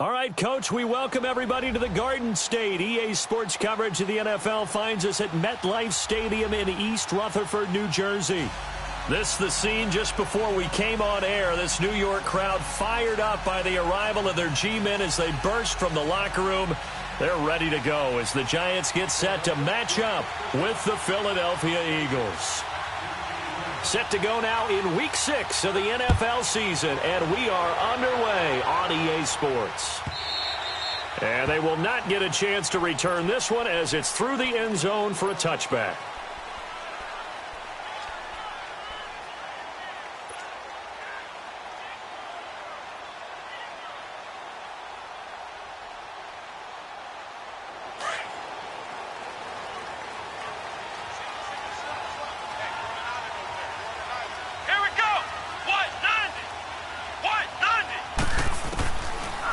All right, Coach, we welcome everybody to the Garden State. EA Sports coverage of the NFL finds us at MetLife Stadium in East Rutherford, New Jersey. This is the scene just before we came on air. This New York crowd fired up by the arrival of their G-men as they burst from the locker room. They're ready to go as the Giants get set to match up with the Philadelphia Eagles. Set to go now in Week 6 of the NFL season, and we are underway on EA Sports. And they will not get a chance to return this one as it's through the end zone for a touchback.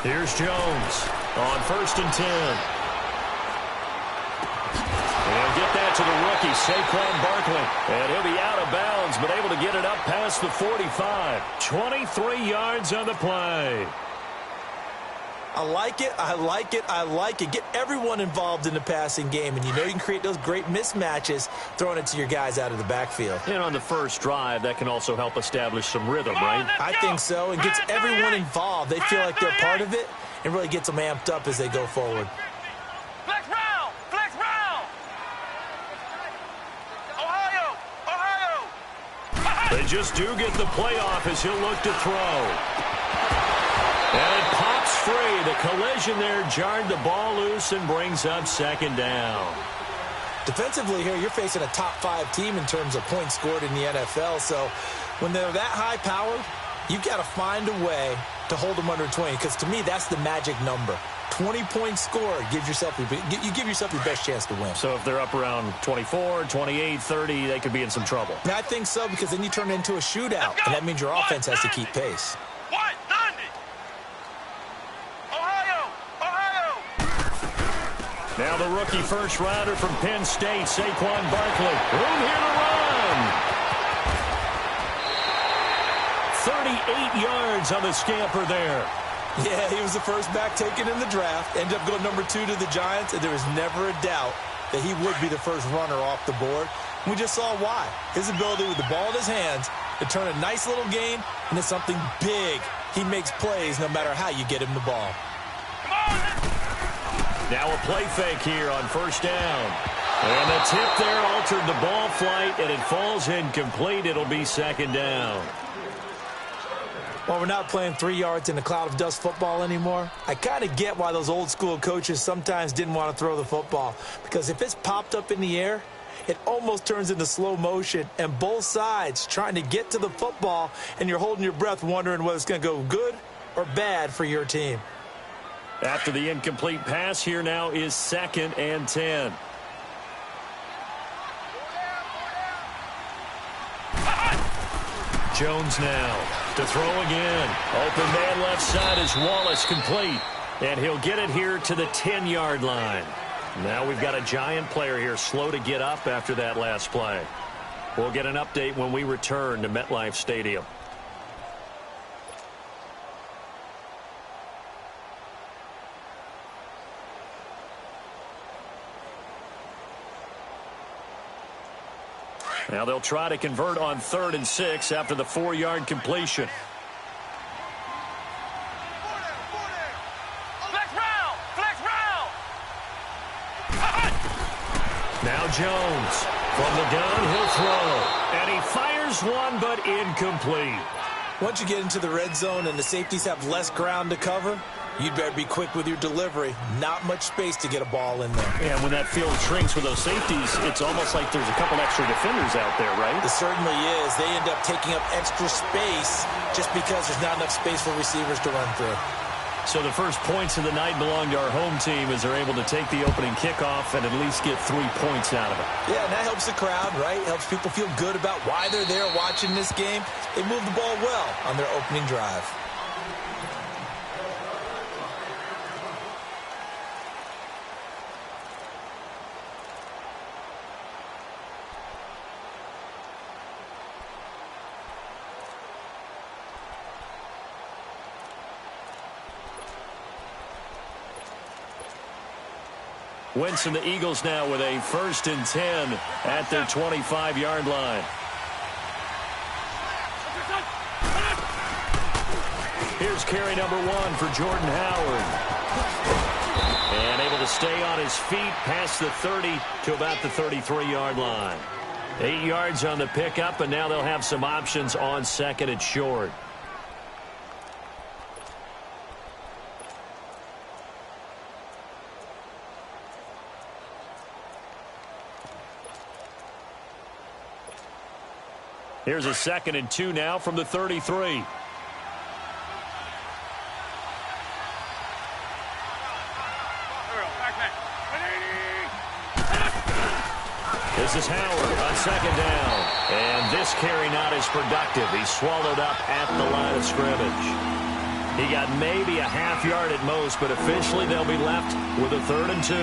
Here's Jones on 1st and 10. And get that to the rookie, Saquon Barkley. And he'll be out of bounds, but able to get it up past the 45. 23 yards on the play. I like it, I like it, I like it. Get everyone involved in the passing game, and you know you can create those great mismatches throwing it to your guys out of the backfield. And on the first drive, that can also help establish some rhythm, right? I think so. It gets everyone involved. They feel like they're part of it and really gets them amped up as they go forward. Flex round! Flex round! Ohio! Ohio! They just do get the playoff as he'll look to throw. And it pops free. The collision there jarred the ball loose and brings up 2nd down. Defensively here, you're facing a top-5 team in terms of points scored in the NFL. So when they're that high-powered, you've got to find a way to hold them under 20. Because to me, that's the magic number. 20-point score. You give yourself your best chance to win. So if they're up around 24, 28, 30, they could be in some trouble. And I think so, because then you turn it into a shootout. And that means your offense has to keep pace. Now the rookie first-rounder from Penn State, Saquon Barkley. Room here to run. 38 yards on the scamper there. Yeah, he was the first back taken in the draft. Ended up going number 2 to the Giants, and there was never a doubt that he would be the first runner off the board. We just saw why. His ability with the ball in his hands to turn a nice little gain into something big. He makes plays no matter how you get him the ball. Now a play fake here on 1st down. And the tip there altered the ball flight, and it falls incomplete. It'll be 2nd down. Well, we're not playing 3 yards in a cloud of dust football anymore. I kind of get why those old school coaches sometimes didn't want to throw the football. Because if it's popped up in the air, it almost turns into slow motion. And both sides trying to get to the football, and you're holding your breath wondering whether it's going to go good or bad for your team. After the incomplete pass, here now is 2nd and 10. Jones now to throw again. Open man left side is Wallace, complete. And he'll get it here to the 10-yard line. Now we've got a Giant player here slow to get up after that last play. We'll get an update when we return to MetLife Stadium. Now they'll try to convert on 3rd and 6 after the 4-yard completion. Flex round! Flex round! Now Jones from the gun, he'll throw. And he fires one, but incomplete. Once you get into the red zone and the safeties have less ground to cover, you'd better be quick with your delivery. Not much space to get a ball in there. And when that field shrinks with those safeties, it's almost like there's a couple extra defenders out there, right? It certainly is. They end up taking up extra space just because there's not enough space for receivers to run through. So the first points of the night belong to our home team as they're able to take the opening kickoff and at least get 3 points out of it. Yeah, and that helps the crowd, right? Helps people feel good about why they're there watching this game. They moved the ball well on their opening drive. Wentz and the Eagles now with a 1st and 10 at their 25-yard line. Here's carry number 1 for Jordan Howard. And able to stay on his feet past the 30 to about the 33-yard line. 8 yards on the pickup, and now they'll have some options on 2nd and short. Here's a 2nd and 2 now from the 33. This is Howard on 2nd down. And this carry not as productive. He's swallowed up at the line of scrimmage. He got maybe a half yard at most, but officially they'll be left with a 3rd and 2.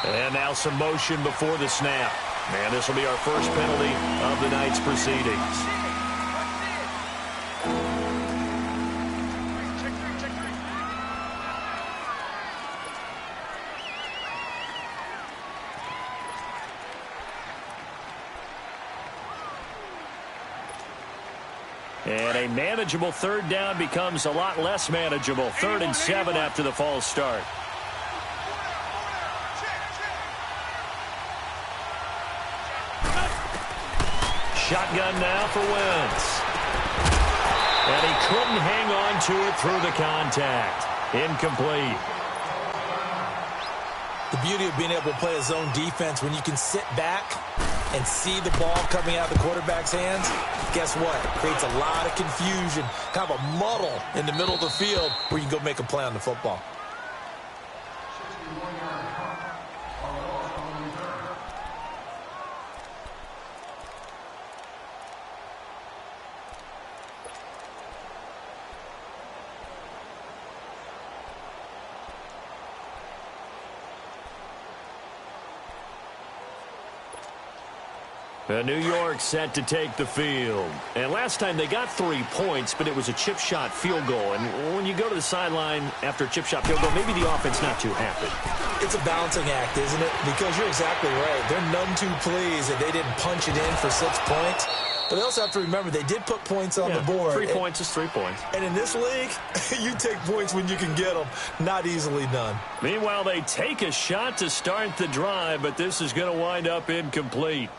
And now some motion before the snap. And this will be our first penalty of the night's proceedings. And a manageable 3rd down becomes a lot less manageable. 3rd and 7 after the false start. Shotgun now for Wentz. And he couldn't hang on to it through the contact. Incomplete. The beauty of being able to play a zone defense when you can sit back and see the ball coming out of the quarterback's hands, guess what? It creates a lot of confusion, kind of a muddle in the middle of the field where you can go make a play on the football. New York set to take the field. And last time they got 3 points, but it was a chip shot field goal. And when you go to the sideline after a chip shot field goal, maybe the offense not too happy. It's a balancing act, isn't it? Because you're exactly right. They're none too pleased that they didn't punch it in for 6 points. But they also have to remember they did put points on the board. 3 points is 3 points. And in this league, you take points when you can get them. Not easily done. Meanwhile, they take a shot to start the drive, but this is going to wind up incomplete.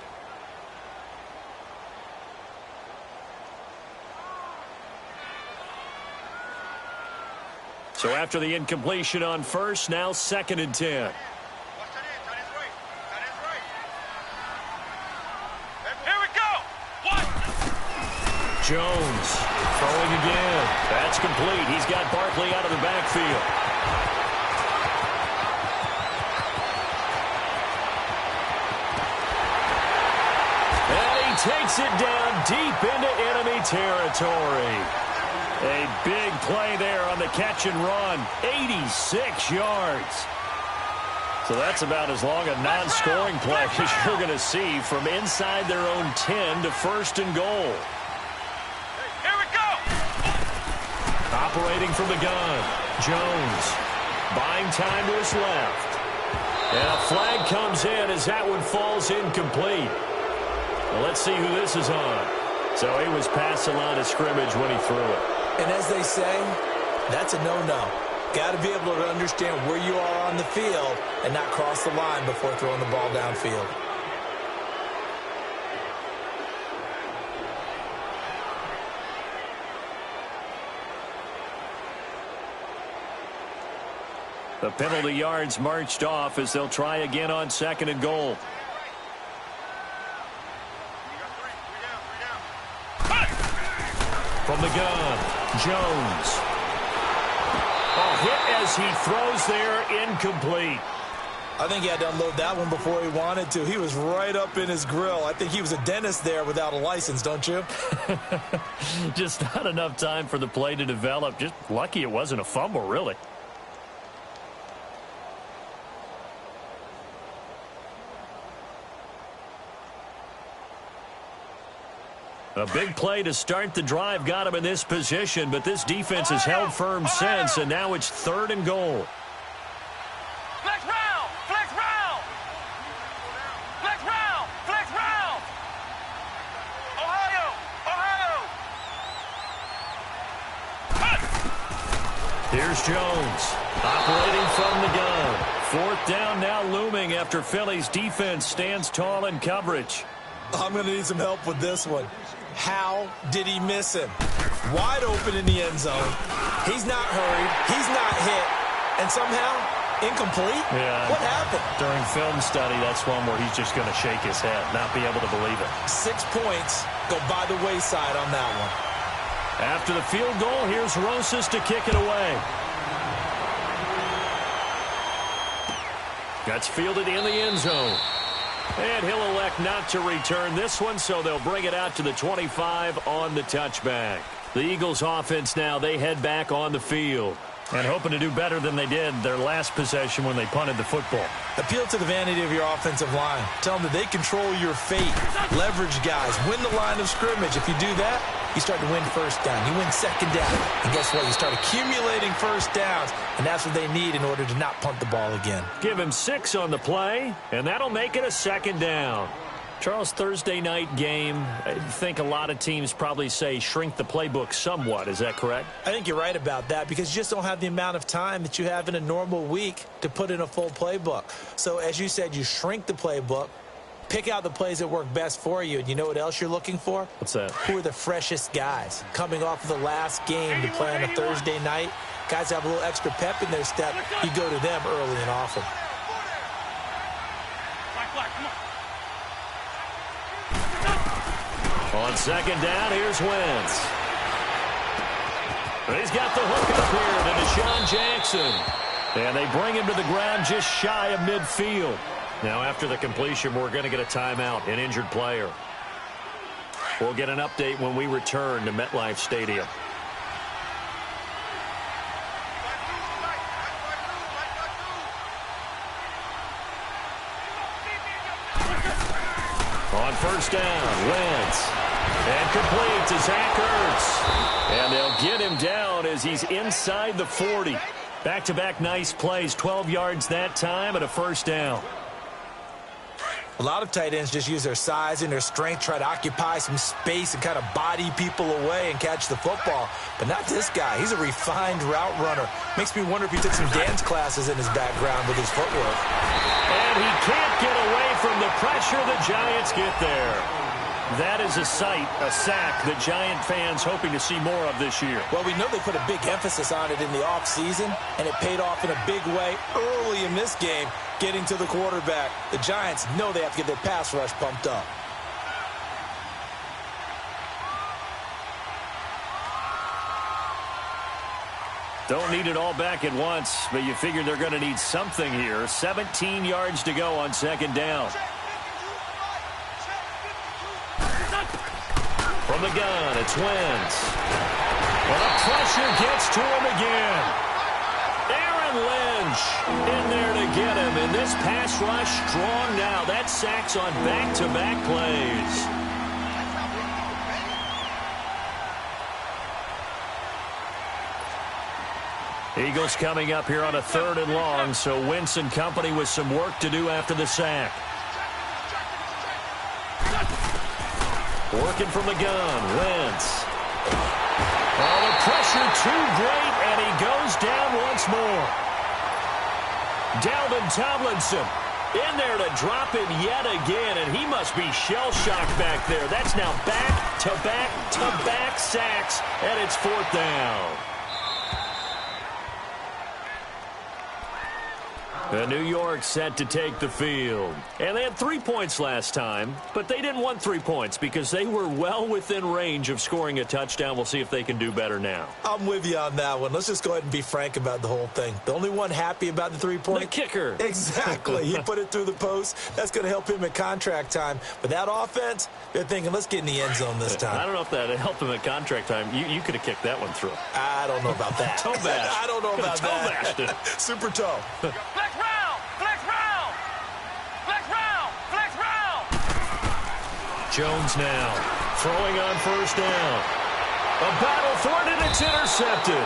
So after the incompletion on 1st, now 2nd and 10. Here we go. One. Jones throwing again. That's complete. He's got Barkley out of the backfield. And he takes it down deep into enemy territory. A big play there on the catch and run. 86 yards. So that's about as long a non-scoring play as you're going to see from inside their own 10 to 1st and goal. Here we go. Operating from the gun. Jones buying time to his left. And a flag comes in as that one falls incomplete. Well, let's see who this is on. So he was past the line of scrimmage when he threw it. And as they say, that's a no-no. Got to be able to understand where you are on the field and not cross the line before throwing the ball downfield. The penalty yards marched off as they'll try again on 2nd and goal. From the gun, Jones. hit as he throws there, incomplete. I think he had to unload that one before he wanted to. He was right up in his grill. I think he was a dentist there without a license, don't you? Just not enough time for the play to develop. Just lucky it wasn't a fumble, really. A big play to start the drive got him in this position, but this defense has held firm since, and now it's 3rd and goal. Flex round! Flex round! Flex round! Flex round! Ohio! Ohio! Here's Jones, operating from the gun. 4th down now looming after Philly's defense stands tall in coverage. I'm going to need some help with this one. How did he miss him? Wide open in the end zone. He's not hurried. He's not hit. And somehow, incomplete? Yeah. What happened? During film study, that's one where he's just going to shake his head, not be able to believe it. 6 points go by the wayside on that one. After the field goal, here's Rosas to kick it away. That's fielded in the end zone. And he'll elect not to return this one, so they'll bring it out to the 25 on the touchback. The Eagles offense now, they head back on the field. And hoping to do better than they did their last possession when they punted the football. Appeal to the vanity of your offensive line. Tell them that they control your fate. Leverage guys. Win the line of scrimmage. If you do that, you start to win 1st down. You win 2nd down. And guess what? You start accumulating 1st downs. And that's what they need in order to not punt the ball again. Give him 6 on the play, and that'll make it a 2nd down. Charles, Thursday night game, I think a lot of teams probably say shrink the playbook somewhat. Is that correct? I think you're right about that because you just don't have the amount of time that you have in a normal week to put in a full playbook. So as you said, you shrink the playbook, pick out the plays that work best for you, and you know what else you're looking for? What's that? Who are the freshest guys coming off of the last game to play on a Thursday night? Guys have a little extra pep in their step. You go to them early and often. On 2nd down, here's Wentz. He's got the hook up here to Deshaun Jackson. And they bring him to the ground just shy of midfield. Now, after the completion, we're going to get a timeout, an injured player. We'll get an update when we return to MetLife Stadium. On 1st down, Wentz. And complete to Zach Ertz. And they'll get him down as he's inside the 40. Back-to-back nice plays, 12 yards that time and a 1st down. A lot of tight ends just use their size and their strength, try to occupy some space and kind of body people away and catch the football. But not this guy. He's a refined route runner. Makes me wonder if he took some dance classes in his background with his footwork. And he can't get away from the pressure. The Giants get there. That is a sight, a sack that Giant fans hoping to see more of this year. Well, we know they put a big emphasis on it in the offseason, and it paid off in a big way early in this game, getting to the quarterback. The Giants know they have to get their pass rush pumped up. Don't need it all back at once, but you figure they're going to need something here. 17 yards to go on 2nd down. From the gun, it's Wentz. Well, the pressure gets to him again. Aaron Lynch in there to get him. And this pass rush strong now. That sacks on back-to-back plays. Eagles coming up here on a 3rd and long, so Wentz and company with some work to do after the sack. Working from the gun, Wentz. Oh, the pressure too great, and he goes down once more. Dalvin Tomlinson in there to drop him yet again, and he must be shell-shocked back there. That's now back-to-back-to-back sacks, and it's 4th down. New York set to take the field. And they had 3 points last time, but they didn't want 3 points because they were well within range of scoring a touchdown. We'll see if they can do better now. I'm with you on that one. Let's just go ahead and be frank about the whole thing. The only one happy about the 3-point? The kicker. Exactly. He put it through the post. That's going to help him at contract time. But that offense, they're thinking, let's get in the end zone this time. I don't know if that helped him at contract time. You could have kicked that one through. I don't know about that. Toe bash. I don't know about that. Toe bashed it. Super toe. Flex round! Flex round! Flex round! Flex round! Jones now throwing on first down. A battle for it, and it's intercepted.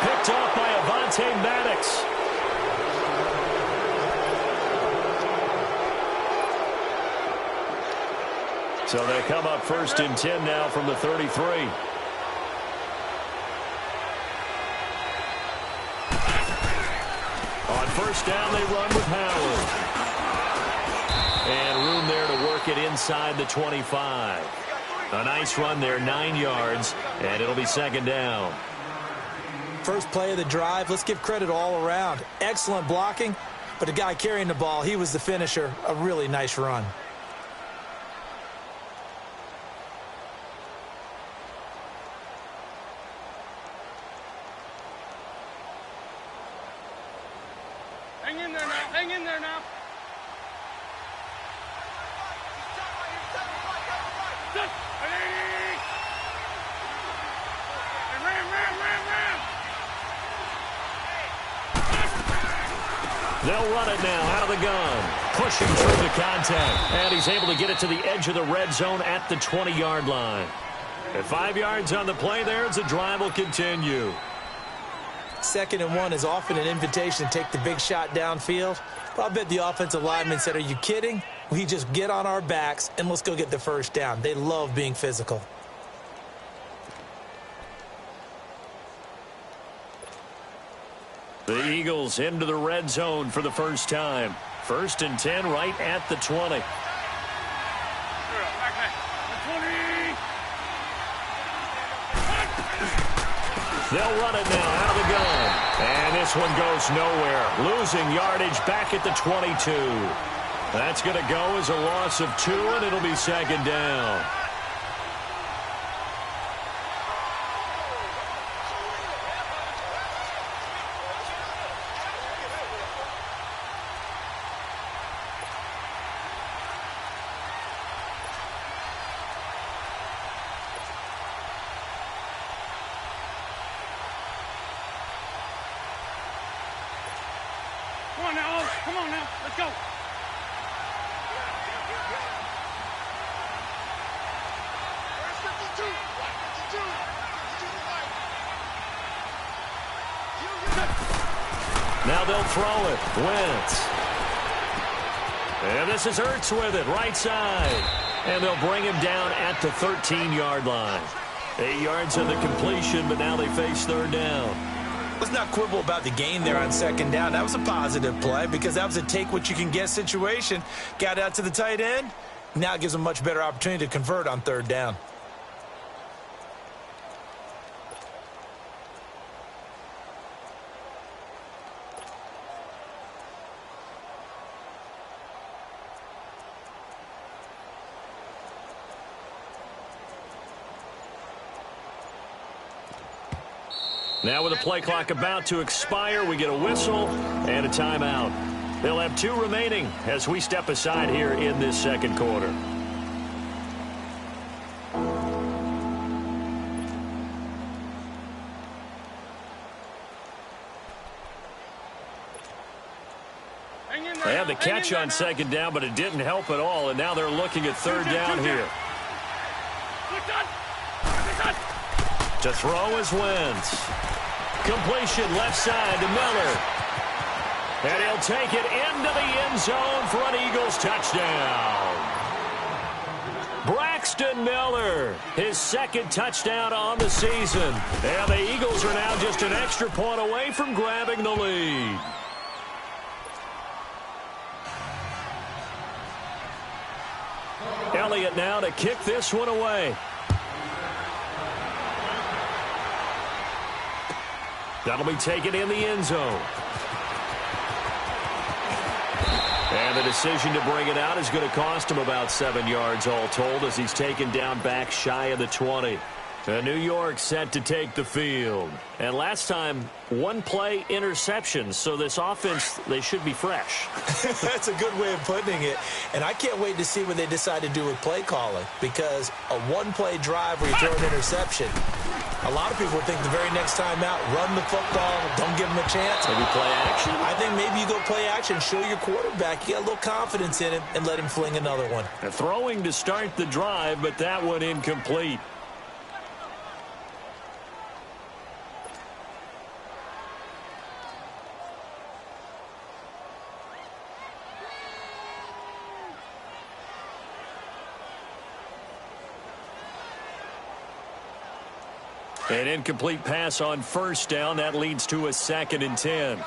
Picked off by Avonte Maddox. So they come up 1st and 10 now from the 33. On first down, they run with Howard. And room there to work it inside the 25. A nice run there, 9 yards, and it'll be 2nd down. First play of the drive, let's give credit all around. Excellent blocking, but the guy carrying the ball, he was the finisher. A really nice run. Hang in there now. Hang in there now. They'll run it now out of the gun. Pushing through the contact. And he's able to get it to the edge of the red zone at the 20-yard line. At 5 yards on the play there, as the drive will continue. 2nd and 1 is often an invitation to take the big shot downfield. But I bet the offensive lineman said, are you kidding? We just get on our backs and let's go get the first down. They love being physical. The Eagles into the red zone for the first time. 1st and 10 right at the 20. They'll run it now out of the gun. And this one goes nowhere. Losing yardage back at the 22. That's going to go as a loss of 2, and it'll be 2nd down. Come on now. Come on now. Let's go. Now they'll throw it. Wentz. And this is Ertz with it, right side. And they'll bring him down at the 13-yard line. 8 yards on the completion, but now they face 3rd down. Let's not quibble about the gain there on 2nd down. That was a positive play because that was a take-what-you-can-get situation. Got out to the tight end. Now it gives them a much better opportunity to convert on 3rd down. Now with the play clock about to expire, we get a whistle and a timeout. They'll have 2 remaining as we step aside here in this 2nd quarter. They had the catch on 2nd down, but it didn't help at all, and now they're looking at 3rd down here. To throw is Wentz. Completion left side to Miller. And he'll take it into the end zone for an Eagles touchdown. Braxton Miller, his 2nd touchdown on the season. And the Eagles are now just an extra point away from grabbing the lead. Elliott now to kick this one away. That'll be taken in the end zone. And the decision to bring it out is going to cost him about 7 yards all told as he's taken down back shy of the 20. New York set to take the field. And last time, one play interception. So this offense, they should be fresh. That's a good way of putting it. And I can't wait to see what they decide to do with play calling. Because a one-play drive where you throw an interception, a lot of people think the very next time out, run the football, don't give them a chance. Maybe play action? I think maybe you go play action, show your quarterback. You got a little confidence in him, and let him fling another one. Throwing to start the drive, but that one incomplete. An incomplete pass on first down. That leads to a 2nd and 10. Here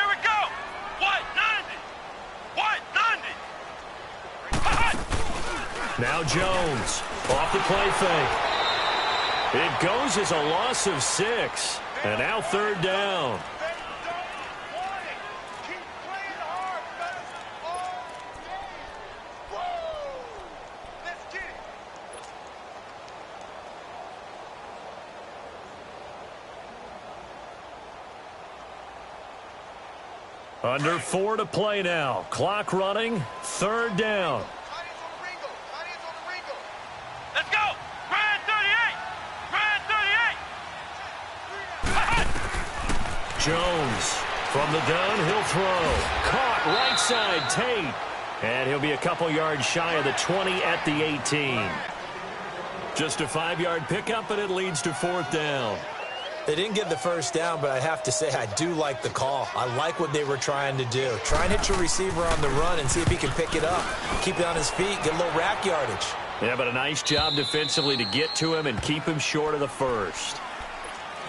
we go. White 90. White 90. Now Jones off the play fake. It goes as a loss of 6. And now 3rd down. Under 4 to play now. Clock running. 3rd down. Let's go. Brand 38. Brand 38. Jones from the downhill throw. Caught right side Tate. And he'll be a couple yards shy of the 20 at the 18. Just a 5-yard pickup, and it leads to 4th down. They didn't get the first down, but I have to say I do like the call. I like what they were trying to do. Try and hit your receiver on the run and see if he can pick it up. Keep it on his feet, get a little rack yardage. Yeah, but a nice job defensively to get to him and keep him short of the first.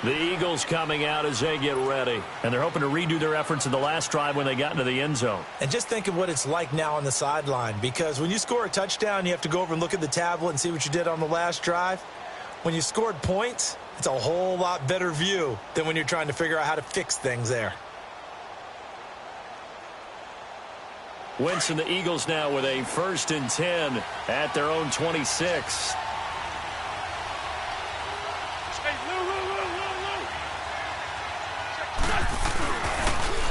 The Eagles coming out as they get ready. And they're hoping to redo their efforts in the last drive when they got into the end zone. And just think of what it's like now on the sideline. Because when you score a touchdown, you have to go over and look at the tablet and see what you did on the last drive. When you scored points, it's a whole lot better view than when you're trying to figure out how to fix things there. Wentz and the Eagles now with a 1st and 10 at their own 26.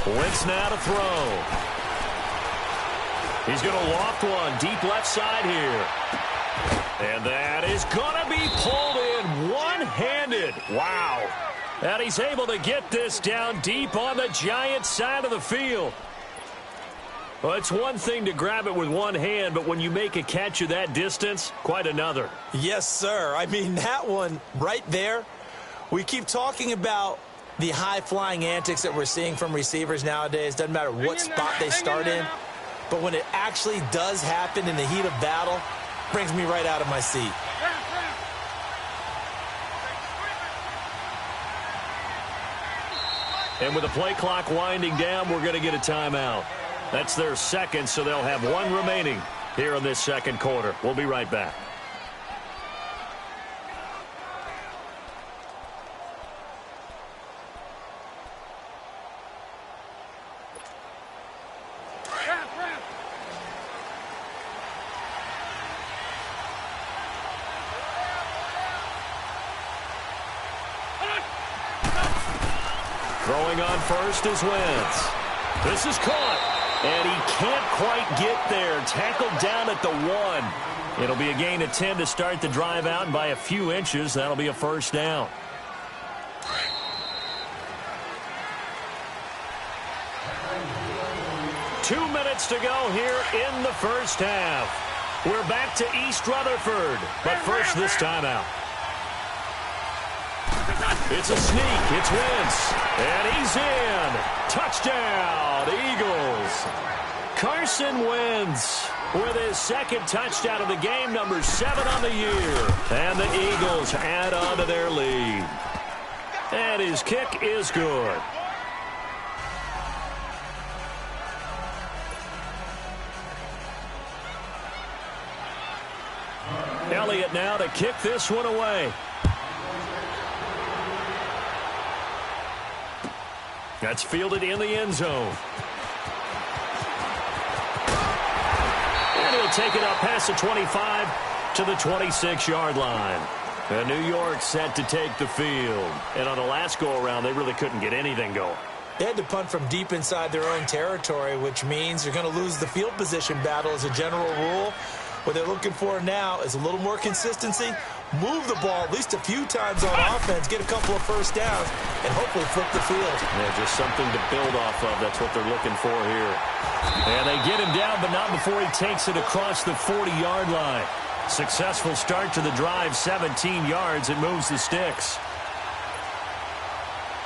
Wentz now to throw. He's going to loft one deep left side here. And that is going to be pulled in one-handed. Wow. And he's able to get this down deep on the Giants side of the field. Well, it's one thing to grab it with one hand, but when you make a catch of that distance, quite another. Yes, sir. I mean, that one right there, we keep talking about the high-flying antics that we're seeing from receivers nowadays. Doesn't matter what spot they start in. But when it actually does happen in the heat of battle, brings me right out of my seat. And with the play clock winding down, we're going to get a timeout. That's their 2nd, so they'll have 1 remaining here in this 2nd quarter. We'll be right back. Throwing on first is Wentz. This is caught, and he can't quite get there. Tackled down at the 1. It'll be a gain of 10 to start the drive out, and by a few inches, that'll be a 1st down. Two minutes to go here in the first half. We're back to East Rutherford, but first this timeout. It's a sneak. It's Wentz. And he's in. Touchdown, Eagles. Carson Wentz with his 2nd touchdown of the game, number 7 on the year. And the Eagles add on to their lead. And his kick is good. Elliott now to kick this one away. That's fielded in the end zone. And he'll take it up past the 25 to the 26-yard line. And New York set to take the field. And on the last go-around, they really couldn't get anything going. They had to punt from deep inside their own territory, which means you're going to lose the field position battle as a general rule. What they're looking for now is a little more consistency, move the ball at least a few times on offense, get a couple of first downs, and hopefully flip the field. Yeah, just something to build off of. That's what they're looking for here. And they get him down, but not before he takes it across the 40-yard line. Successful start to the drive, 17 yards, and moves the sticks.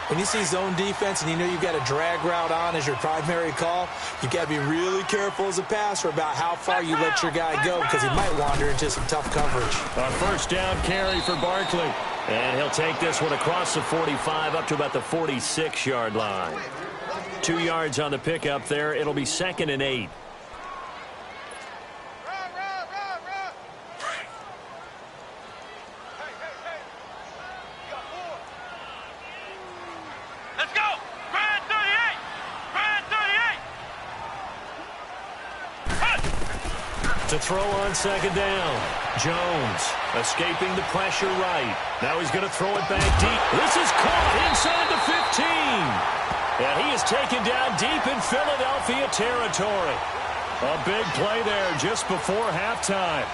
When you see zone defense and you know you've got a drag route on as your primary call, you've got to be really careful as a passer about how far you let your guy go because he might wander into some tough coverage. A first down carry for Barkley. And he'll take this one across the 45 up to about the 46-yard line. 2 yards on the pickup there. It'll be 2nd and 8. To throw on 2nd down. Jones escaping the pressure right. Now he's going to throw it back deep. This is caught inside the 15. And he is taken down deep in Philadelphia territory. A big play there just before halftime.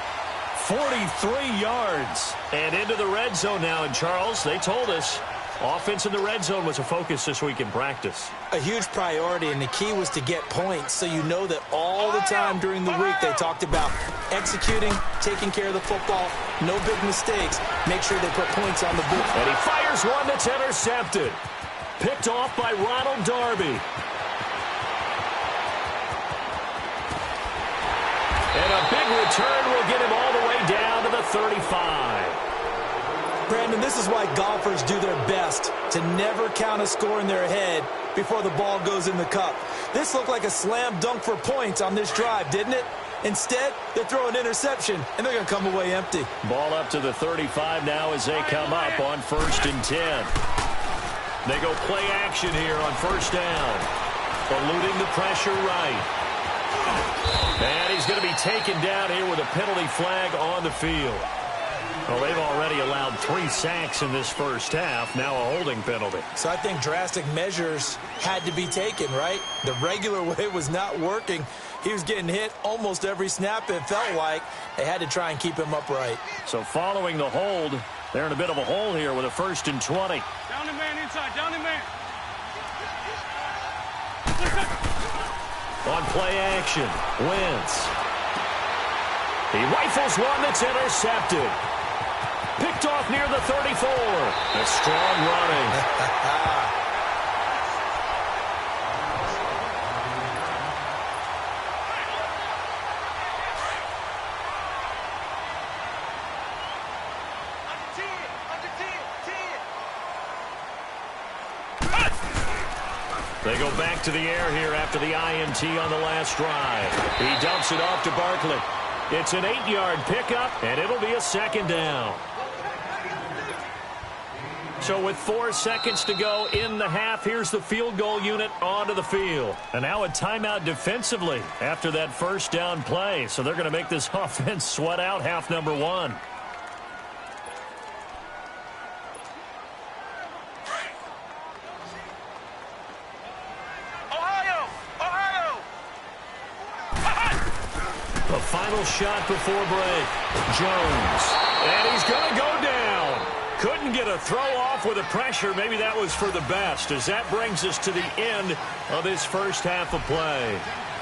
43 yards. And into the red zone now. And Charles, they told us, offense in the red zone was a focus this week in practice. A huge priority, and the key was to get points. So you know that all the time during the week they talked about executing, taking care of the football, no big mistakes. Make sure they put points on the board. And he fires one that's intercepted. Picked off by Ronald Darby. And a big return will get him all the way down to the 35. Brandon, this is why golfers do their best to never count a score in their head before the ball goes in the cup. This looked like a slam dunk for points on this drive, didn't it? Instead, they're throwing interception, and they're going to come away empty. Ball up to the 35 now as they come up on 1st and 10. They go play action here on 1st down. Eluding the pressure right. And he's going to be taken down here with a penalty flag on the field. Well, they've already allowed 3 sacks in this first half, now a holding penalty. So I think drastic measures had to be taken, right? The regular way was not working. He was getting hit almost every snap, it felt like. They had to try and keep him upright. So following the hold, they're in a bit of a hole here with a 1st and 20. Down the man inside, down the man. On play action, Wentz. He rifles one that's intercepted. Picked off near the 34. A strong running. They go back to the air here after the INT on the last drive. He dumps it off to Barkley. It's an 8-yard pickup, and it'll be a 2nd down. So with 4 seconds to go in the half, here's the field goal unit onto the field. And now a timeout defensively after that 1st down play. So they're going to make this offense sweat out half number 1. A final shot before break. Jones. And he's going to go down. Couldn't get a throw off with the pressure. Maybe that was for the best, as that brings us to the end of this first half of play.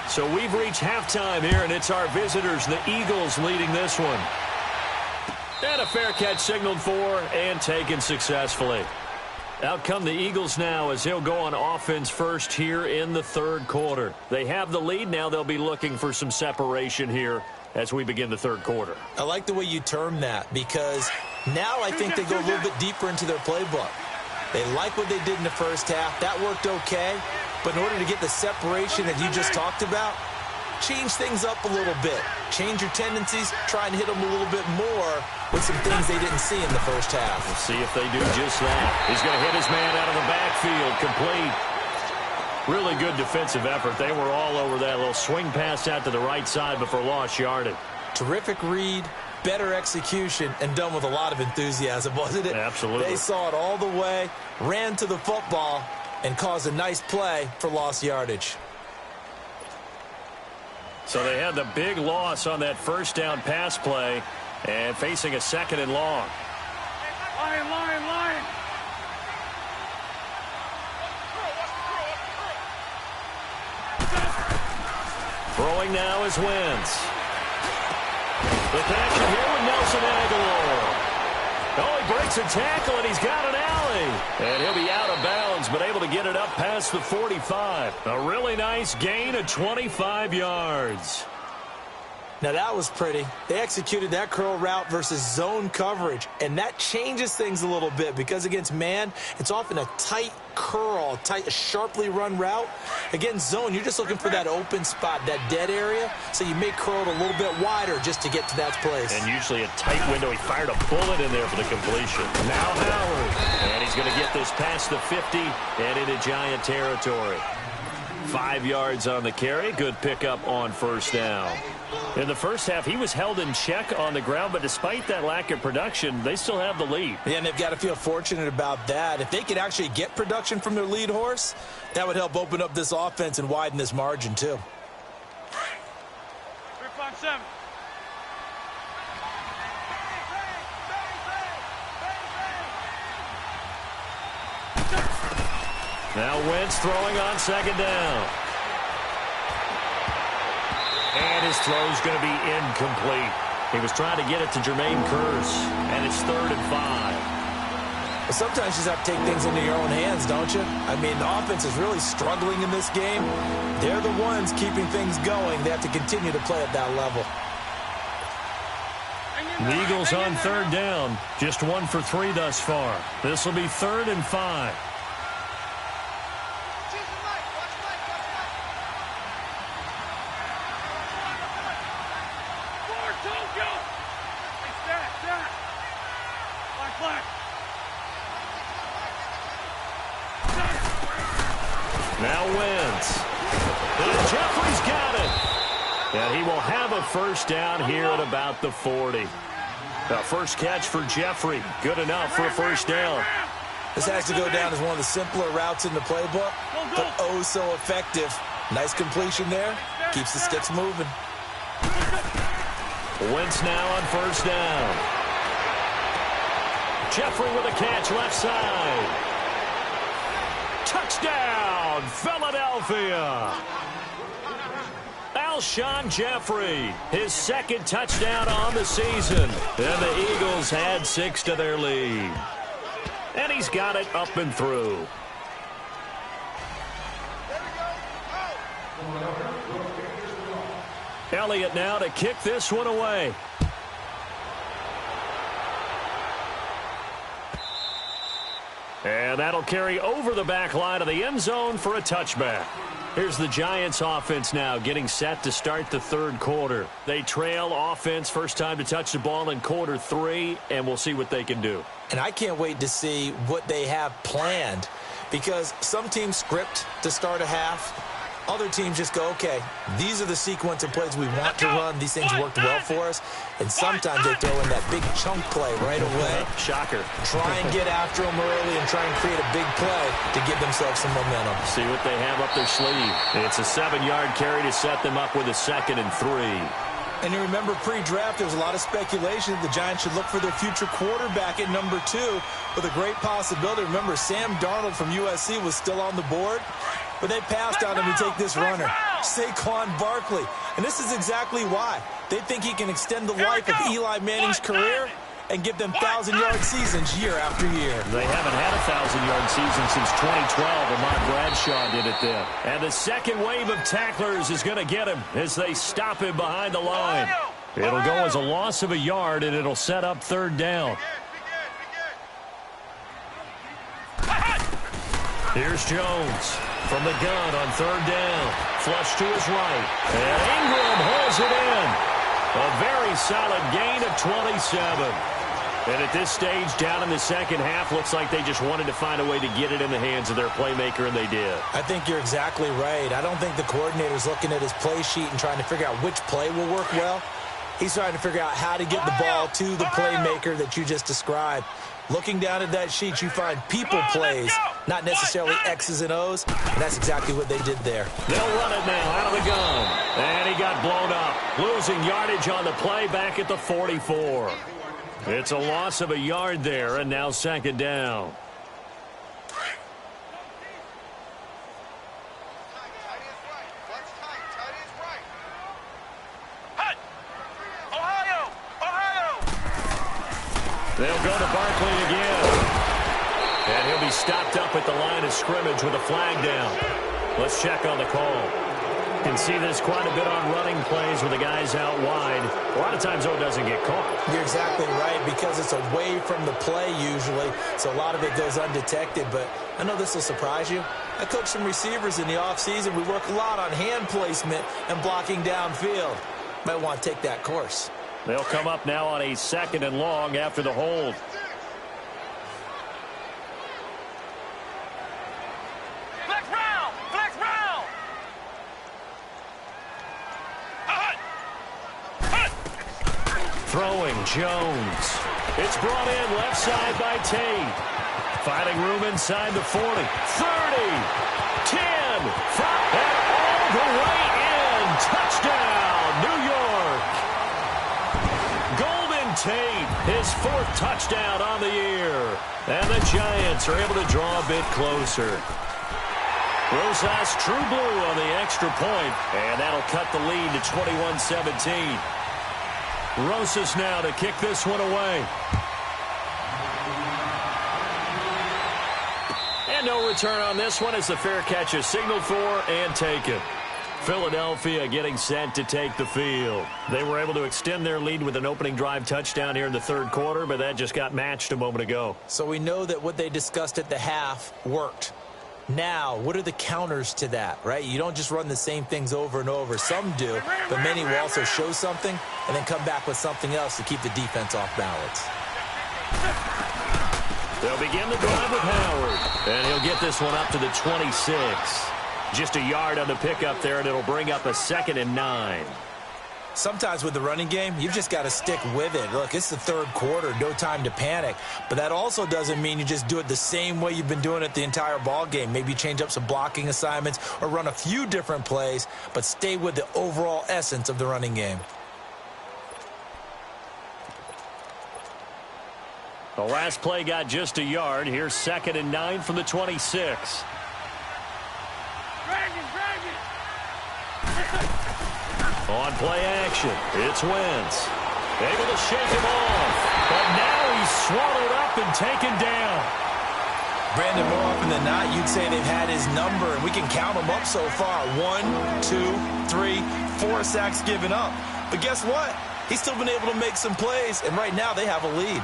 So we've reached halftime here, and it's our visitors, the Eagles, leading this one. And a fair catch signaled for and taken successfully. Out come the Eagles now as they'll go on offense first here in the 3rd quarter. They have the lead. Now they'll be looking for some separation here as we begin the 3rd quarter. I like the way you term that, because now I think they go a little bit deeper into their playbook. They like what they did in the first half. That worked okay. But in order to get the separation that you just talked about, change things up a little bit. Change your tendencies. Try and hit them a little bit more with some things they didn't see in the first half. We'll see if they do just that. He's going to hit his man out of the backfield. Complete. Really good defensive effort. They were all over that little swing pass out to the right side before lost yardage. Terrific read, better execution, and done with a lot of enthusiasm, wasn't it? Absolutely. They saw it all the way, ran to the football, and caused a nice play for lost yardage. So they had the big loss on that first down pass play and facing a 2nd and long. Line. Throwing now is Wentz. The connection here with Nelson Aguilar. Oh, he breaks a tackle, and he's got an alley. And he'll be out of bounds, but able to get it up past the 45. A really nice gain of 25 yards. Now, that was pretty. They executed that curl route versus zone coverage, and that changes things a little bit because against man, it's often a tight curl, sharply run route. Against zone, you're just looking for that open spot, that dead area, so you may curl it a little bit wider just to get to that place. And usually a tight window. He fired a bullet in there for the completion. Now Howard. And he's going to get this past the 50 and into Giant territory. 5 yards on the carry. Good pickup on first down. In the first half, he was held in check on the ground, but despite that lack of production, they still have the lead. Yeah, and they've got to feel fortunate about that. If they could actually get production from their lead horse, that would help open up this offense and widen this margin, too. 357. Now Wentz throwing on 2nd down. And his throw's going to be incomplete. He was trying to get it to Jermaine Kearse, and it's 3rd and 5. But sometimes you just have to take things into your own hands, don't you? I mean, the offense is really struggling in this game. They're the ones keeping things going. They have to continue to play at that level. The Eagles on 3rd down. Just 1 for 3 thus far. This will be 3rd and 5. Now Wentz. And Jeffrey's got it. And he will have a first down here at about the 40. The first catch for Jeffrey. Good enough for a first down. This has to go down as one of the simpler routes in the playbook, but oh so effective. Nice completion there. Keeps the sticks moving. Wentz now on first down. Jeffrey with a catch left side. Touchdown, Philadelphia. Alshon Jeffrey, his 2nd touchdown on the season. And the Eagles had 6 to their lead. And he's got it up and through. Elliott now to kick this one away. And that'll carry over the back line of the end zone for a touchback. Here's the Giants offense now getting set to start the 3rd quarter. They trail offense first time to touch the ball in quarter 3, and we'll see what they can do. And I can't wait to see what they have planned because some teams script to start a half. Other teams just go, okay, these are the sequence of plays we want to run. These things worked well for us. And sometimes they throw in that big chunk play right away. Shocker. Try and get after them early and try and create a big play to give themselves some momentum. See what they have up their sleeve. It's a 7-yard carry to set them up with a 2nd and 3. And you remember pre-draft, there was a lot of speculation that the Giants should look for their future quarterback at number 2 with a great possibility. Remember, Sam Darnold from USC was still on the board, but they passed on him to take this runner, Saquon Barkley. And this is exactly why. They think he can extend the life of Eli Manning's career and give them 1,000-yard seasons year after year. They haven't had a 1,000-yard season since 2012. Ahmad Bradshaw did it then. And the second wave of tacklers is going to get him as they stop him behind the line. It'll go as a loss of a yard, and it'll set up 3rd down. Here's Jones from the gun on 3rd down. Flush to his right. And Ingram holds it in. A very solid gain of 27. And at this stage, down in the second half, looks like they just wanted to find a way to get it in the hands of their playmaker, and they did. I think you're exactly right. I don't think the coordinator's looking at his play sheet and trying to figure out which play will work well. He's trying to figure out how to get the ball to the playmaker that you just described. Looking down at that sheet, you find people plays, not necessarily X's and O's, and that's exactly what they did there. They'll run it now out of the gun. And he got blown up, losing yardage on the play back at the 44. It's a loss of a yard there, and now second down. They'll go to Barkley again. And he'll be stopped up at the line of scrimmage with a flag down. Let's check on the call. You can see this quite a bit on running plays with the guys out wide. A lot of times, though, it doesn't get caught. You're exactly right, because it's away from the play usually, so a lot of it goes undetected. But I know this will surprise you. I coach some receivers in the offseason. We work a lot on hand placement and blocking downfield. Might want to take that course. They'll come up now on a 2nd and long after the hold. Flex round! Flex round! Throwing Jones. It's brought in left side by Tate. Finding room inside the 40. 30. 10. 5. And all the way in. Touchdown, New York. Golden Tate, his 4th touchdown on the year. And the Giants are able to draw a bit closer. Rosas true blue on the extra point, and that'll cut the lead to 21-17. Rosas now to kick this one away. And no return on this one as the fair catch is signaled for and taken. Philadelphia getting set to take the field. They were able to extend their lead with an opening drive touchdown here in the 3rd quarter, but that just got matched a moment ago. So we know that what they discussed at the half worked. Now, what are the counters to that, right? You don't just run the same things over and over. Some do, but many will also show something and then come back with something else to keep the defense off balance. They'll begin the drive with Howard, and he'll get this one up to the 26. Just a yard on the pickup there, and it'll bring up a 2nd and 9. Sometimes with the running game, you've just got to stick with it. Look, it's the 3rd quarter, no time to panic. But that also doesn't mean you just do it the same way you've been doing it the entire ball game. Maybe change up some blocking assignments or run a few different plays, but stay with the overall essence of the running game. The last play got just a yard. Here's 2nd and 9 from the 26. On play action, it's Wentz. Able to shake him off, but now he's swallowed up and taken down. Brandon, more often than not, you'd say they've had his number, and we can count them up so far. 1, 2, 3, 4 sacks given up. But guess what? He's still been able to make some plays, and right now they have a lead.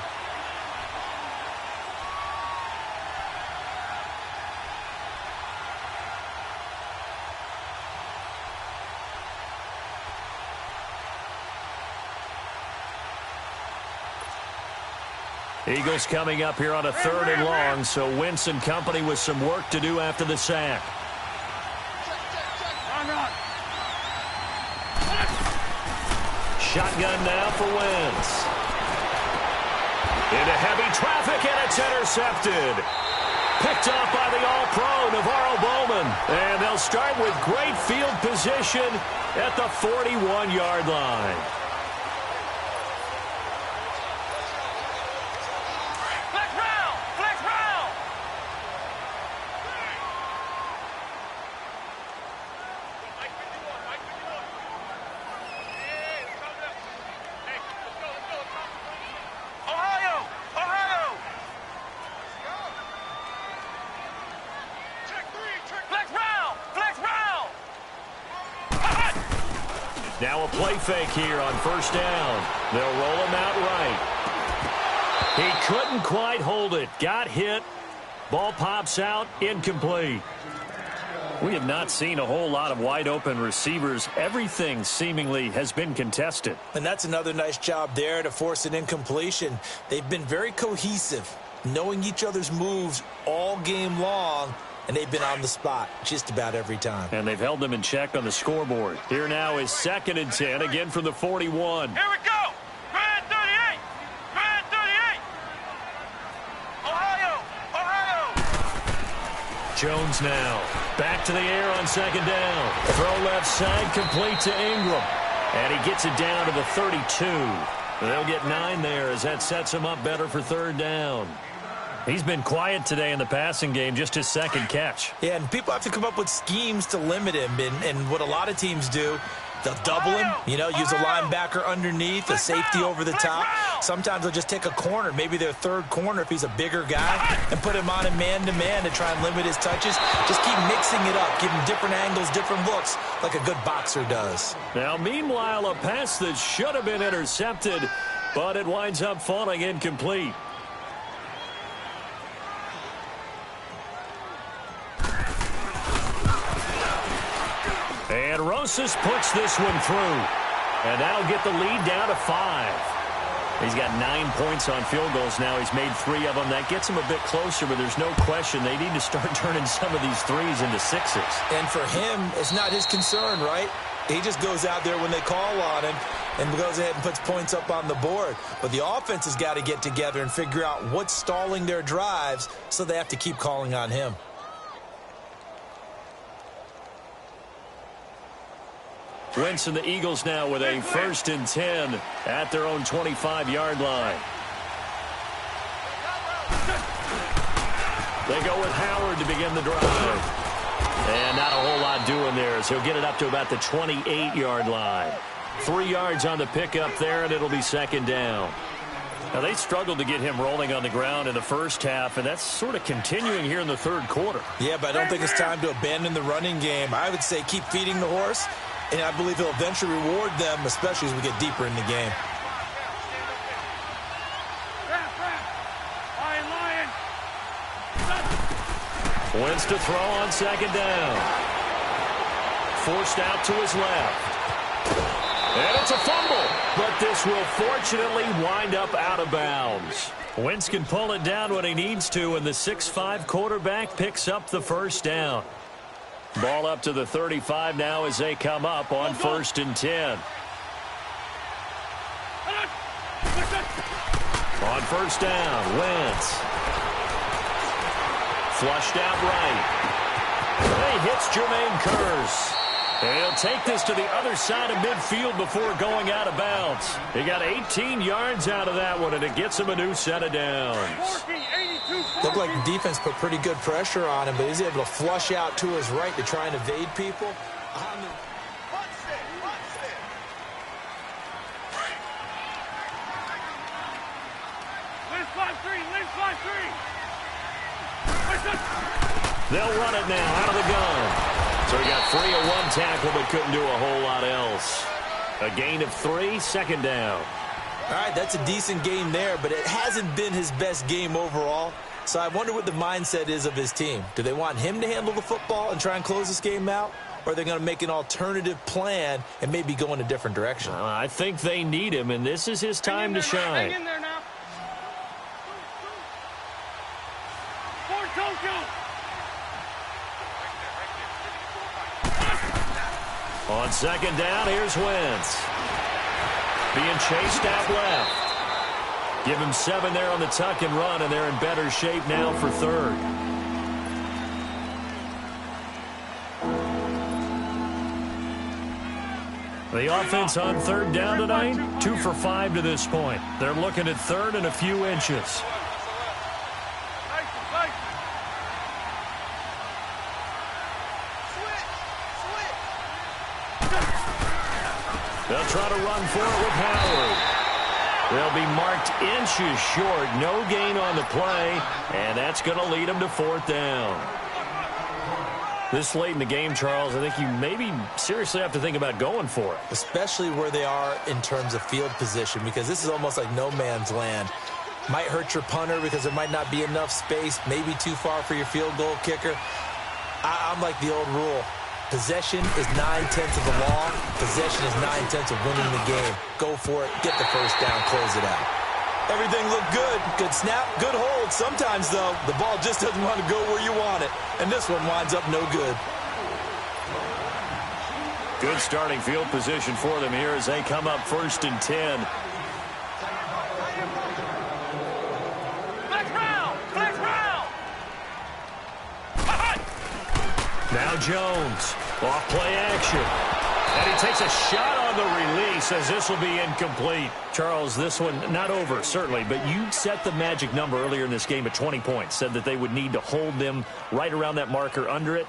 Eagles coming up here on a 3rd and long, so Wentz and company with some work to do after the sack. Shotgun now for Wentz. Into heavy traffic, and it's intercepted. Picked off by the All-Pro, Navarro Bowman. And they'll start with great field position at the 41-yard line. Now a play fake here on 1st down. They'll roll him out right. He couldn't quite hold it. Got hit. Ball pops out. Incomplete. We have not seen a whole lot of wide-open receivers. Everything seemingly has been contested. And that's another nice job there to force an incompletion. They've been very cohesive, knowing each other's moves all game long, and they've been on the spot just about every time. And they've held them in check on the scoreboard. Here now is 2nd and 10, again from the 41. Here we go. Grand 38. Grand 38. Ohio. Jones now. Back to the air on 2nd down. Throw left side, complete to Ingram. And he gets it down to the 32. They'll get 9 there as that sets him up better for 3rd down. He's been quiet today in the passing game, just his 2nd catch. Yeah, and people have to come up with schemes to limit him. And what a lot of teams do, they'll double him, use a linebacker underneath, a safety over the top. Sometimes they'll just take a corner, maybe their 3rd corner if he's a bigger guy, and put him on a man-to-man to try and limit his touches. Just keep mixing it up, give him different angles, different looks, like a good boxer does. Now, meanwhile, a pass that should have been intercepted, but it winds up falling incomplete. And Rosas puts this one through. And that'll get the lead down to 5. He's got 9 points on field goals now. He's made 3 of them. That gets him a bit closer, but there's no question they need to start turning some of these 3s into 6s. And for him, it's not his concern, right? He just goes out there when they call on him and goes ahead and puts points up on the board. But the offense has got to get together and figure out what's stalling their drives, so they have to keep calling on him. Wentz and the Eagles now with a 1st and 10 at their own 25-yard line. They go with Howard to begin the drive. And not a whole lot doing there as he'll get it up to about the 28-yard line. 3 yards on the pickup there, and it'll be 2nd down. Now, they struggled to get him rolling on the ground in the first half, and that's sort of continuing here in the 3rd quarter. Yeah, but I don't think it's time to abandon the running game. I would say keep feeding the horse. And I believe he'll eventually reward them, especially as we get deeper in the game. Wentz to throw on 2nd down. Forced out to his left. And it's a fumble. But this will fortunately wind up out of bounds. Wentz can pull it down when he needs to, and the 6'5" quarterback picks up the 1st down. Ball up to the 35 now as they come up on 1st and 10. On 1st down, Wentz. Flushed out right. He hits Jermaine Kearse. And he'll take this to the other side of midfield before going out of bounds. He got 18 yards out of that one, and it gets him a new set of downs. Looked like the defense put pretty good pressure on him, but he's able to flush out to his right to try and evade people. They'll run it now out of the gun. So he got 3 on 1 tackle, but couldn't do a whole lot else. A gain of 3, 2nd down. All right, that's a decent game there, but it hasn't been his best game overall. So I wonder what the mindset is of his team. Do they want him to handle the football and try and close this game out? Or are they going to make an alternative plan and maybe go in a different direction? I think they need him, and this is his time to shine. Hang in there now. On 2nd down, here's Wentz. Being chased out left. Give him 7 there on the tuck and run, and they're in better shape now for 3rd. The offense on 3rd down tonight, 2 for 5 to this point. They're looking at 3rd and a few inches. They'll try to run for it with Howard. They'll be marked inches short. No gain on the play, and that's going to lead them to 4th down. This late in the game, Charles, I think you maybe seriously have to think about going for it. Especially where they are in terms of field position, because this is almost like no man's land. Might hurt your punter because there might not be enough space, maybe too far for your field goal kicker. I'm like the old rule. Possession is 9/10 of the law. Possession is 9/10 of winning the game. Go for it. Get the first down. Close it out. Everything looked good. Good snap, good hold. Sometimes, though, the ball just doesn't want to go where you want it. And this one winds up no good. Good starting field position for them here as they come up 1st and 10. Now Jones, off play action. And he takes a shot on the release as this will be incomplete. Charles, this one not over, certainly, but you set the magic number earlier in this game at 20 points. Said that they would need to hold them right around that marker under it.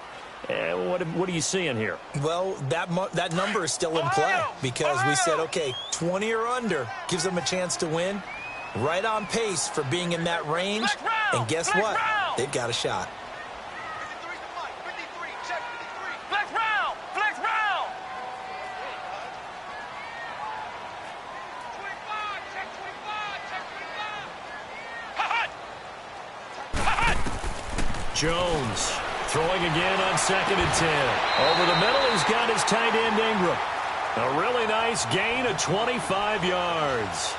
What are you seeing here? Well, that number is still in play because we said, okay, 20 or under gives them a chance to win. Right on pace for being in that range. And guess what? They've got a shot. Jones throwing again on 2nd and 10. Over the middle, he's got his tight end Ingram. A really nice gain of 25 yards.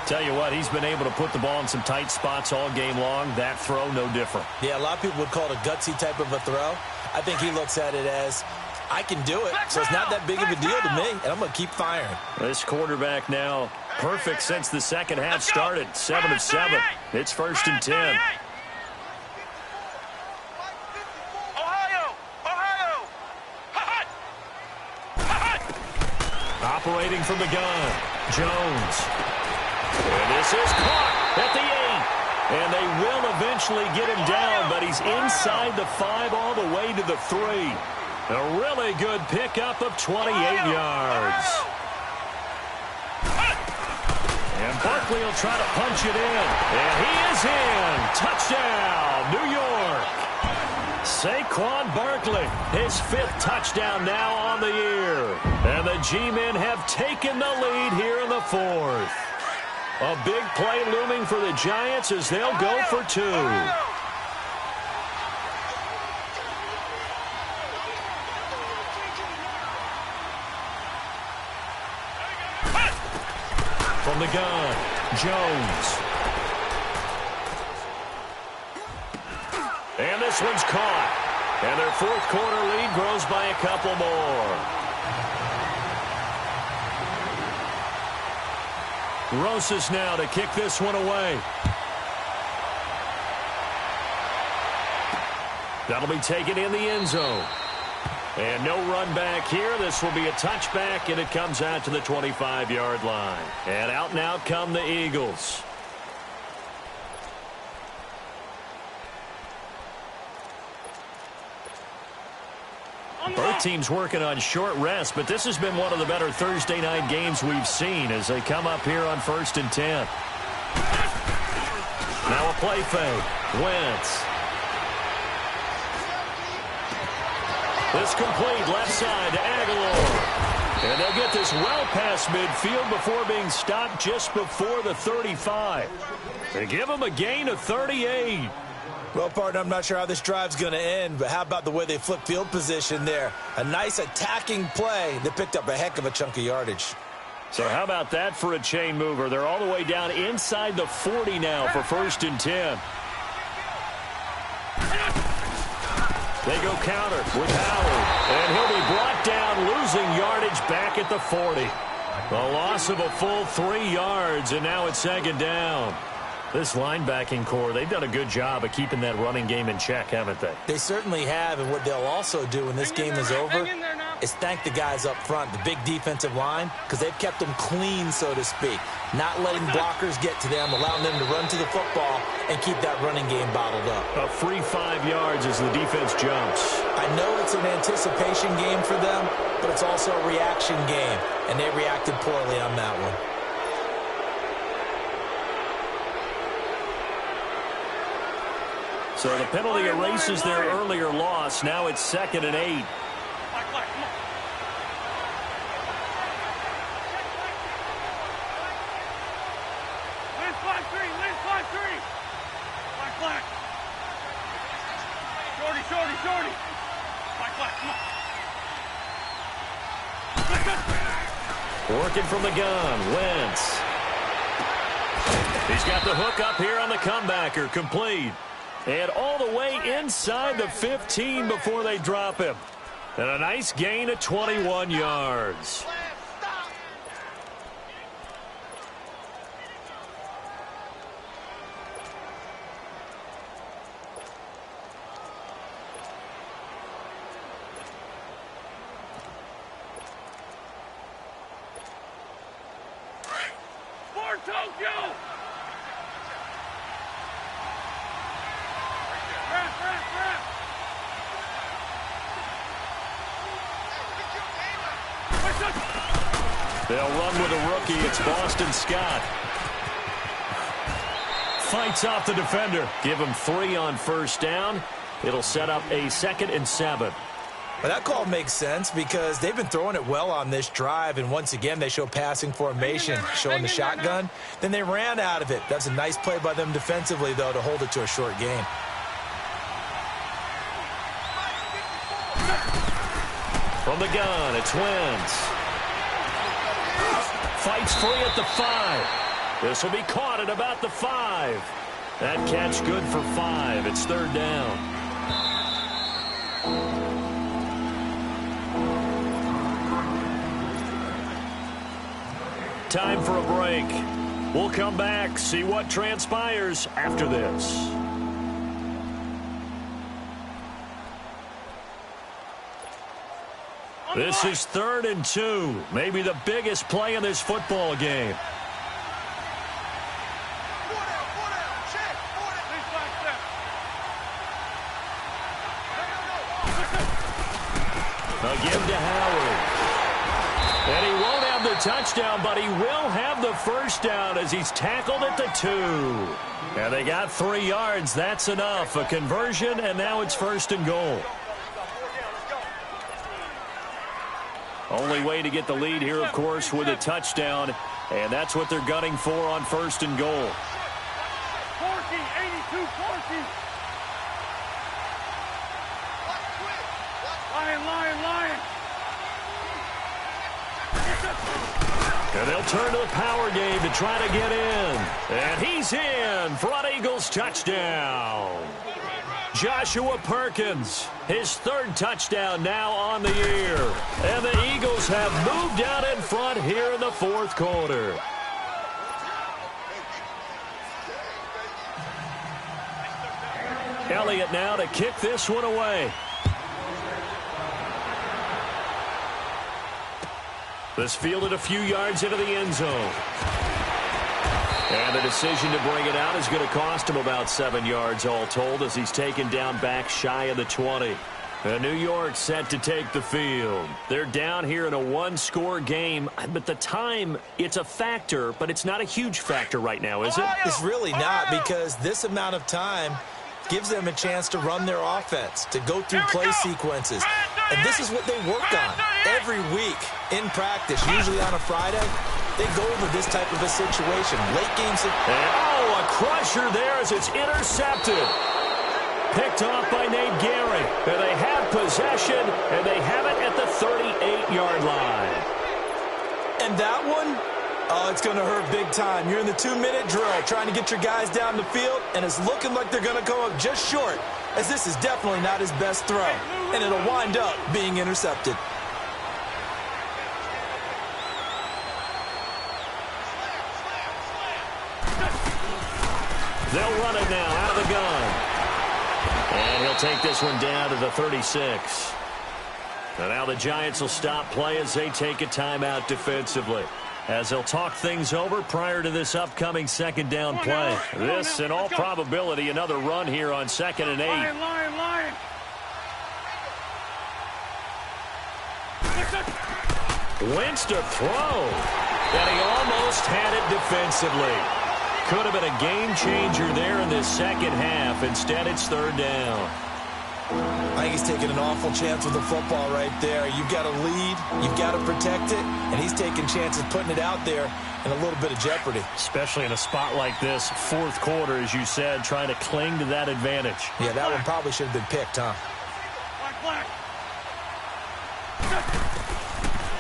Tell you what, he's been able to put the ball in some tight spots all game long. That throw, no different. Yeah, a lot of people would call it a gutsy type of a throw. I think he looks at it as, I can do it, so it's not that big of a deal to me, and I'm going to keep firing. This quarterback now perfect since the second half started. 7 of 7. It's 1st and 10. Operating from the gun, Jones. And this is caught at the 8. And they will eventually get him down, but he's inside the 5 all the way to the 3. A really good pickup of 28 yards. And Barkley will try to punch it in. And he is in. Touchdown, New York. Saquon Barkley, his 5th touchdown now on the year. And the G-men have taken the lead here in the 4th. A big play looming for the Giants as they'll go for 2. From the gun, Jones. And this one's caught. And their 4th quarter lead grows by a couple more. Rosas now to kick this one away. That'll be taken in the end zone. And no run back here. This will be a touchback, and it comes out to the 25-yard line. And out come the Eagles. Both teams working on short rest, but this has been one of the better Thursday night games we've seen as they come up here on 1st and 10. Now a play fake. Wentz. This complete left side to Aguilar. And they'll get this well past midfield before being stopped just before the 35. They give them a gain of 38. Well, partner, I'm not sure how this drive's going to end, but how about the way they flip field position there? A nice attacking play that picked up a heck of a chunk of yardage. So how about that for a chain mover? They're all the way down inside the 40 now for 1st and 10. They go counter with Howard, and he'll be brought down, losing yardage back at the 40. A loss of a full 3 yards, and now it's 2nd down. This linebacking core, they've done a good job of keeping that running game in check, haven't they? They certainly have, and what they'll also do when this game is over is thank the guys up front, the big defensive line, because they've kept them clean, so to speak. Not letting blockers get to them, allowing them to run to the football and keep that running game bottled up. A free 5 yards as the defense jumps. I know it's an anticipation game for them, but it's also a reaction game, and they reacted poorly on that one. So the penalty erases their earlier loss. Now it's 2nd and 8. Shorty. Working from the gun, Wentz. He's got the hook up here on the comebacker, complete. And all the way inside the 15 before they drop him. And a nice gain of 21 yards. Tokyo! They'll run with a rookie. It's Boston Scott. Fights off the defender. Give him 3 on first down. It'll set up a 2nd and 7. Well, that call makes sense because they've been throwing it well on this drive, and once again they show passing formation, showing the shotgun. Then they ran out of it. That's a nice play by them defensively, though, to hold it to a short gain. From the gun, it's Wentz. Fights free at the 5. This will be caught at about the 5. That catch good for 5. It's 3rd down. Time for a break. We'll come back, see what transpires after this. This is 3rd and 2. Maybe the biggest play in this football game. Again to Howard. And he won't have the touchdown, but he will have the first down as he's tackled at the 2. And they got 3 yards. That's enough. A conversion, and now it's 1st and goal. Only way to get the lead here, of course, with a touchdown. And that's what they're gunning for on 1st and goal. 40, 82-40. Lion. And they'll turn to the power game to try to get in. And he's in. Front Eagles touchdown. Joshua Perkins, his 3rd touchdown now on the year. And the Eagles have moved out in front here in the 4th quarter. Elliott now to kick this one away. This fielded a few yards into the end zone. And the decision to bring it out is going to cost him about 7 yards all told as he's taken down back shy of the 20. New York set to take the field. They're down here in a 1-score game, but the time, it's a factor, but it's not a huge factor right now, is it? It's really not, because this amount of time gives them a chance to run their offense, to go through play sequences. And this is what they work on every week in practice, usually on a Friday. They go over this type of a situation. Late games. A crusher there as it's intercepted. Picked off by Nate Gehring. And they have possession, and they have it at the 38-yard line. And that one, oh, it's going to hurt big time. You're in the 2-minute drill trying to get your guys down the field, and it's looking like they're going to come up just short, as this is definitely not his best throw. And it'll wind up being intercepted. They'll run it now out of the gun. And he'll take this one down to the 36. And now the Giants will stop play as they take a timeout defensively, as they'll talk things over prior to this upcoming 2nd down play. This, in all probability, another run here on 2nd and 8. Lion. Wentz to throw. And he almost had it defensively. Could have been a game changer there in this 2nd half. Instead, it's 3rd down. I think he's taking an awful chance with the football right there. You've got to lead, you've got to protect it, and he's taking chances putting it out there in a little bit of jeopardy. Especially in a spot like this, 4th quarter, as you said, trying to cling to that advantage. Yeah, that one probably should have been picked, huh? Black.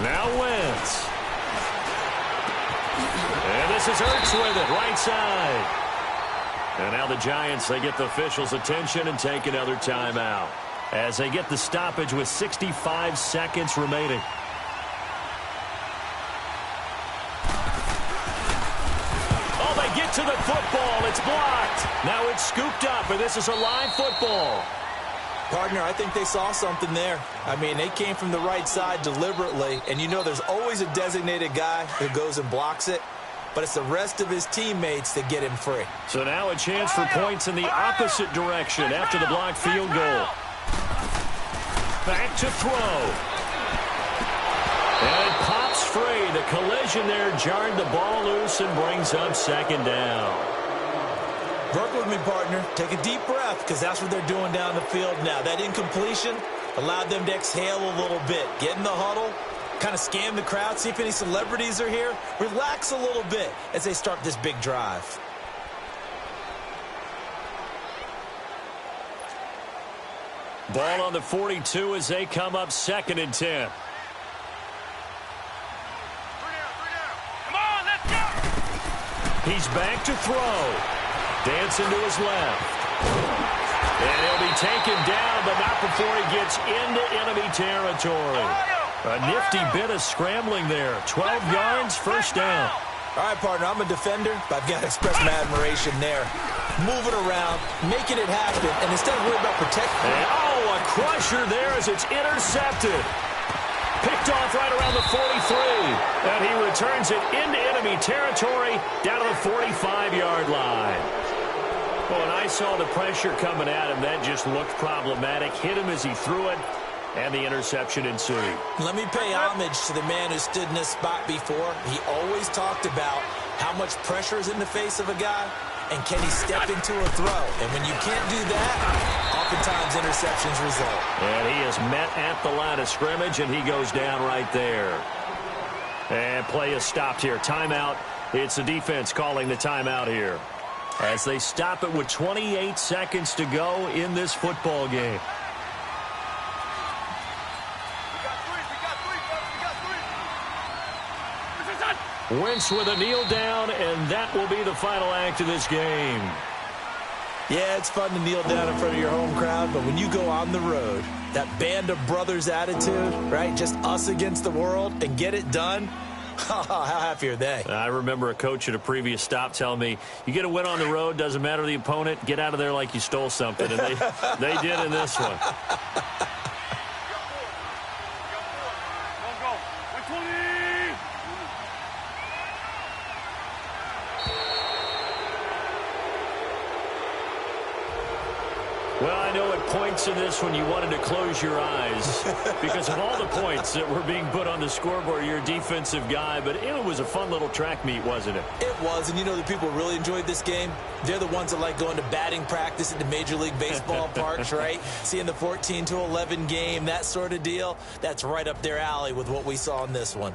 Now Wentz. And this is Ertz with it, right side. And now the Giants, they get the officials' attention and take another timeout as they get the stoppage with 65 seconds remaining. Oh, they get to the football. It's blocked. Now it's scooped up, and this is a live football. Partner, I think they saw something there. I mean, they came from the right side deliberately, and you know there's always a designated guy who goes and blocks it, but it's the rest of his teammates that get him free. So now a chance for points in the opposite direction after the blocked field goal. Back to throw. And it pops free. The collision there jarred the ball loose and brings up second down. Work with me, partner. Take a deep breath, because that's what they're doing down the field now. That incompletion allowed them to exhale a little bit. Get in the huddle, kind of scan the crowd, see if any celebrities are here. Relax a little bit as they start this big drive. Ball on the 42 as they come up 2nd and 10. Come on, let's go. He's back to throw. Dancing to his left. And he'll be taken down, but not before he gets into enemy territory. A nifty bit of scrambling there. 12 yards, first down. All right, partner, I'm a defender, but I've got to express my admiration there. Moving around, making it happen, and instead of worrying about protecting. Oh, a crusher there as it's intercepted. Picked off right around the 43. And he returns it into enemy territory down to the 45-yard line. Well, when I saw the pressure coming at him, that just looked problematic. Hit him as he threw it, and the interception ensued. Let me pay homage to the man who stood in this spot before. He always talked about how much pressure is in the face of a guy, and can he step into a throw. And when you can't do that, oftentimes interceptions result. And he is met at the line of scrimmage, and he goes down right there. And play is stopped here. Timeout. It's the defense calling the timeout here, as they stop it with 28 seconds to go in this football game. Wentz with a kneel down, and that will be the final act of this game. Yeah, it's fun to kneel down in front of your home crowd, but when you go on the road, that band of brothers attitude, right? Just us against the world, and get it done. How happy are they? I remember a coach at a previous stop telling me, you get a win on the road, doesn't matter the opponent, get out of there like you stole something. And they did in this one. Well, I know at points in this one you wanted to close your eyes because of all the points that were being put on the scoreboard. You're a defensive guy, but it was a fun little track meet, wasn't it? It was, and you know the people who really enjoyed this game? They're the ones that like going to batting practice at the Major League Baseball parks, right? Seeing the 14-11 game, that sort of deal. That's right up their alley with what we saw in this one.